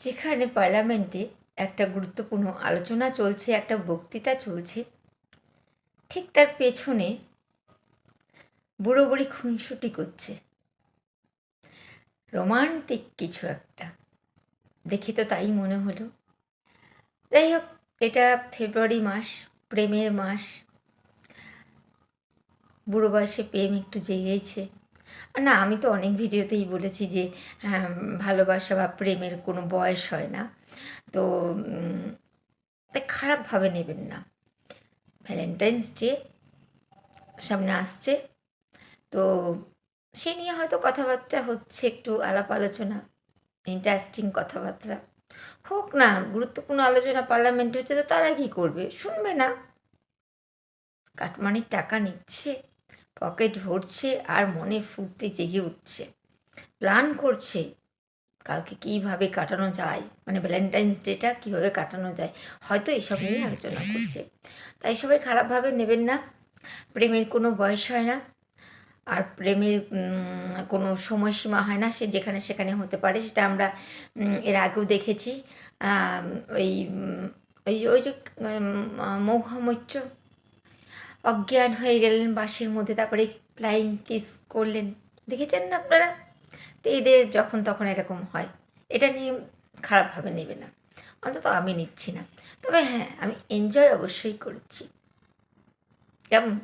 যেখানে পার্লামেন্টে একটা গুরুত্বপূর্ণ আলোচনা চলছে, একটা বক্তৃতা চলছে, ঠিক তার পেছনে বুড়ো বুড়ি খুনসুটি করছে। রোমান্টিক কিছু একটা দেখে তো তাই মনে হলো। যাই হোক, এটা ফেব্রুয়ারি মাস, প্রেমের মাস। বুড়ো বয়সে প্রেম একটু জেগেছে। না, আমি তো অনেক ভিডিওতেই বলেছি যে ভালোবাসা বা প্রেমের কোনো বয়স হয় না। তো তাই খারাপভাবে নেবেন না। ভ্যালেন্টাইন্স ডে সামনে আসছে, তো সে নিয়ে হয়তো কথাবার্তা হচ্ছে, একটু আলাপ আলোচনা, ইন্টারেস্টিং কথাবার্তা হোক না। গুরুত্বপূর্ণ আলোচনা পার্লামেন্টে হচ্ছে, তো তারা কী করবে? শুনবে না। কাটমানির টাকা নিচ্ছে, পকেট ভরছে, আর মনে ফুর্তি জেগে উঠছে, প্ল্যান করছে কালকে কীভাবে কাটানো যায়, মানে ভ্যালেন্টাইন্স ডেটা কীভাবে কাটানো যায়, হয়তো এসব নিয়ে আলোচনা করছে। তাই সবাই খারাপভাবে নেবেন না। প্রেমের কোনো বয়স হয় না, আর প্রেমের কোনো সময়সীমা হয় না, সে যেখানে সেখানে হতে পারে। সেটা আমরা এর আগেও দেখেছি। ওই ওই যে ওই যে মৌহামৈত্র অজ্ঞান হয়ে গেলেন বাসের মধ্যে, তারপরে ফ্লাইং কিস করলেন, দেখেছেন না আপনারা? তো এদের যখন তখন এরকম হয়, এটা নিয়ে খারাপভাবে নেবে না, অন্তত আমি নিচ্ছি না। তবে হ্যাঁ, আমি এনজয় অবশ্যই করছি। কেমন?